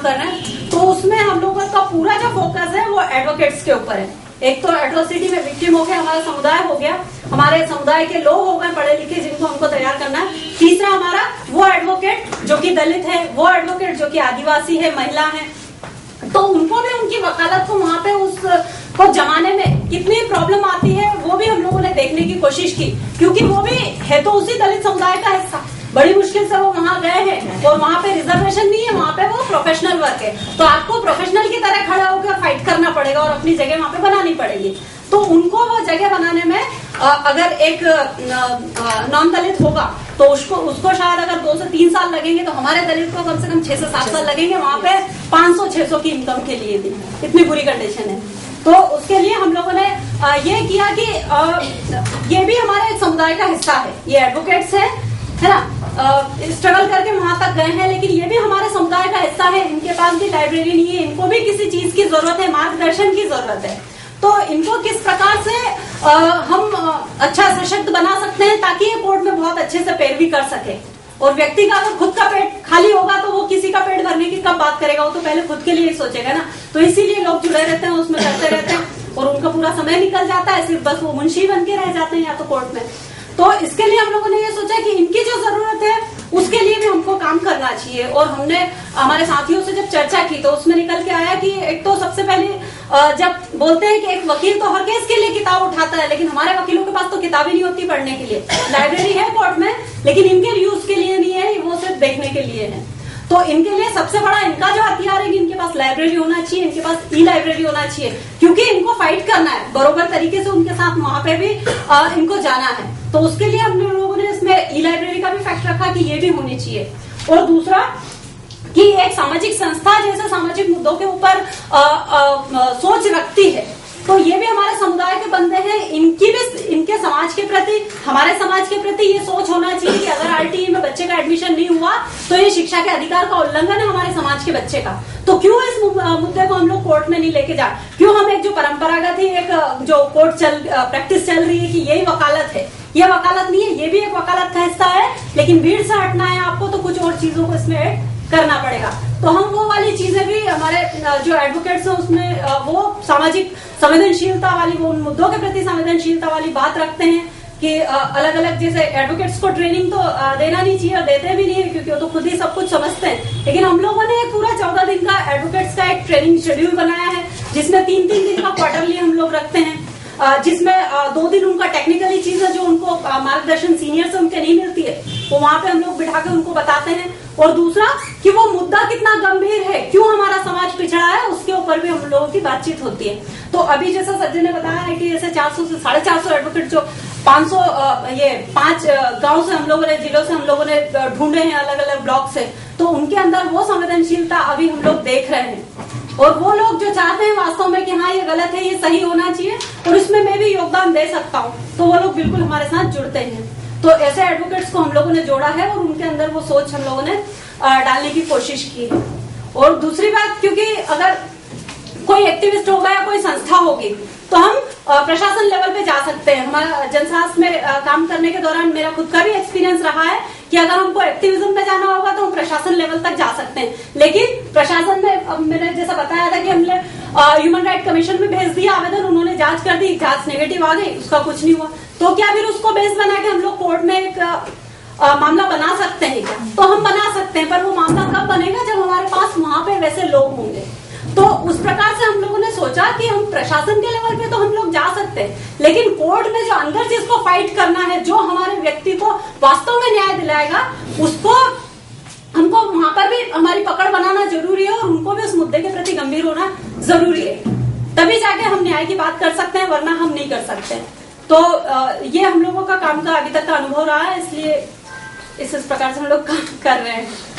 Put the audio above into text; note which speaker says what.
Speaker 1: कर रहे हैं, तो उसमें हम लोगों का पूरा जो फोकस है वो एडवोकेट्स के ऊपर है। एक तो एट्रोसिटी में विक्टिम हो गया हमारा समुदाय, हो गया हमारे समुदाय के लोग हो गए पढ़े लिखे जिनको हमको तैयार करना है। तीसरा हमारा वो एडवोकेट जो कि दलित है, वो एडवोकेट जो कि आदिवासी है, महिला है, तो उनको भी उनकी वकालत को वहां पे उसको जमाने में कितनी प्रॉब्लम आती है वो भी हम लोगों ने देखने की कोशिश की, क्योंकि वो भी है तो उसी दलित समुदाय का हिस्सा। बड़ी मुश्किल से वो वहां गए हैं और वहां पे रिजर्वेशन नहीं है, वहां पे वो प्रोफेशनल वर्क है, तो आपको प्रोफेशनल की तरह खड़ा होकर फाइट करना पड़ेगा और अपनी जगह वहां पे बनानी पड़ेगी। तो उनको वो जगह बनाने में अगर एक नॉन दलित होगा तो उसको शायद अगर 2 से 3 साल लगेंगे, तो हमारे दलित को कम से कम 6 से 7 साल लगेंगे वहां पे 500-600 की इनकम के लिए भी। इतनी बुरी कंडीशन है। तो उसके लिए हम लोगों ने ये किया कि ये भी हमारे समुदाय का हिस्सा है, ये एडवोकेट्स है ना, स्ट्रगल करके वहां तक गए हैं, लेकिन ये भी हमारे समुदाय का हिस्सा है। इनके पास भी लाइब्रेरी नहीं है, इनको भी किसी चीज की जरूरत है, मार्गदर्शन की जरूरत है। तो इनको किस प्रकार से हम अच्छा सशक्त बना सकते हैं ताकि ये कोर्ट में बहुत अच्छे से पैरवी कर सके। और व्यक्ति का अगर खुद का पेट खाली होगा तो वो किसी का पेट भरने की कब बात करेगा, वो तो पहले खुद के लिए ही सोचेगा ना। तो इसीलिए लोग जुड़े रहते हैं, उसमें करते रहते हैं और उनका पूरा समय निकल जाता है, सिर्फ बस वो मुंशी बन के रह जाते हैं या तो कोर्ट में। तो इसके लिए हम लोगों ने ये सोचा कि इनकी जो जरूरत है उसके लिए भी हमको काम करना चाहिए। और हमने हमारे साथियों से जब चर्चा की तो उसमें निकल के आया कि एक तो सबसे पहले जब बोलते हैं कि एक वकील तो हर केस के लिए किताब उठाता है, लेकिन हमारे वकीलों के पास तो किताबें नहीं होती पढ़ने के लिए। लाइब्रेरी है कोर्ट में, लेकिन इनके यूज के लिए नहीं है, वो सिर्फ देखने के लिए है। तो इनके लिए सबसे बड़ा इनका जो हथियार है कि इनके पास लाइब्रेरी होना चाहिए, इनके पास ई लाइब्रेरी होना चाहिए, क्योंकि इनको फाइट करना है बरोबर तरीके से, उनके साथ वहां पे भी इनको जाना है। तो उसके लिए हम लोगों ने इसमें ई लाइब्रेरी का भी फैक्ट रखा कि ये भी होनी चाहिए। और दूसरा कि एक सामाजिक संस्था जैसे सामाजिक मुद्दों के ऊपर सोच रखती है, तो ये भी हमारे समुदाय के बंदे हैं, इनकी भी इनके समाज के प्रति, हमारे समाज के प्रति ये सोच होना चाहिए कि अगर आरटीई में बच्चे का एडमिशन नहीं हुआ तो ये शिक्षा के अधिकार का उल्लंघन है हमारे समाज के बच्चे का। तो क्यों इस मुद्दे को हम लोग कोर्ट में नहीं लेके जा, क्यों हम एक जो परंपरागत ही एक जो कोर्ट प्रैक्टिस चल रही है कि यही वकालत है, ये वकालत नहीं है, ये भी एक वकालत का हिस्सा है, लेकिन भीड़ से हटना है आपको तो कुछ और चीजों को इसमें ऐड करना पड़ेगा। तो हम वो वाली चीजें भी हमारे जो एडवोकेट्स हैं उसमें वो सामाजिक संवेदनशीलता वाली, वो उन मुद्दों के प्रति संवेदनशीलता वाली बात रखते हैं कि अलग अलग जैसे एडवोकेट्स को ट्रेनिंग तो देना नहीं चाहिए और देते भी नहीं है, क्योंकि वो तो खुद ही सब कुछ समझते हैं। लेकिन हम लोगों ने पूरा 14 दिन का एडवोकेट्स का एक ट्रेनिंग शेड्यूल बनाया है, जिसमें 3-3 दिन का क्वार्टरली हम लोग रखते हैं, जिसमें 2 दिन उनका टेक्निकली चीजें जो उनको मार्गदर्शन सीनियर से उनके नहीं मिलती है वो वहां पे हम लोग बिठा के उनको बताते हैं। और दूसरा कि वो मुद्दा कितना गंभीर है, क्यों हमारा समाज पिछड़ा है, उसके ऊपर भी हम लोगों की बातचीत होती है। तो अभी जैसा सज्जन ने बताया है कि जैसे 400 से 450 एडवोकेट जो 5 गांव से हम लोगों ने, जिलों से हम लोगों ने ढूंढे हैं, अलग अलग ब्लॉक से, तो उनके अंदर वो संवेदनशीलता अभी हम लोग देख रहे हैं। और वो लोग जो चाहते हैं वास्तव में कि हाँ ये गलत है, ये सही होना चाहिए और इसमें मैं भी योगदान दे सकता हूँ, तो वो लोग बिल्कुल हमारे साथ जुड़ते हैं। तो ऐसे एडवोकेट्स को हम लोगों ने जोड़ा है और उनके अंदर वो सोच हम लोगों ने डालने की कोशिश की है। और दूसरी बात, क्योंकि अगर कोई एक्टिविस्ट होगा या कोई संस्था होगी तो हम प्रशासन लेवल पे जा सकते हैं। हमारा जनशास्त्र में काम करने के दौरान मेरा खुद का भी एक्सपीरियंस रहा है कि अगर हमको एक्टिविज्म पे जाना होगा तो हम प्रशासन लेवल तक जा सकते हैं। लेकिन प्रशासन में मैंने जैसा बताया था कि हमने ह्यूमन राइट कमीशन में भेज दिया आवेदन, उन्होंने जांच कर दी, जांच नेगेटिव आ गई, उसका कुछ नहीं हुआ, तो क्या फिर उसको बेस बना के हम लोग कोर्ट में एक मामला बना सकते हैं क्या? तो हम बना सकते हैं, पर वो मामला कब बनेगा जब हमारे पास वहां पे वैसे लोग होंगे। तो उस प्रकार से हम लोगों ने सोचा कि हम प्रशासन के लेवल पे तो हम लोग जा सकते हैं, लेकिन कोर्ट में जो अंदर जिसको फाइट करना है, जो हमारे व्यक्ति को वास्तव में न्याय दिलाएगा, उसको हमको वहां पर भी हमारी पकड़ बनाना जरूरी है और उनको भी उस मुद्दे के प्रति गंभीर होना जरूरी है। तभी जाके हम न्याय की बात कर सकते हैं, वरना हम नहीं कर सकते। तो ये हम लोगों का काम का अभी तक का अनुभव रहा है, इसलिए इस प्रकार से हम लोग काम कर रहे हैं।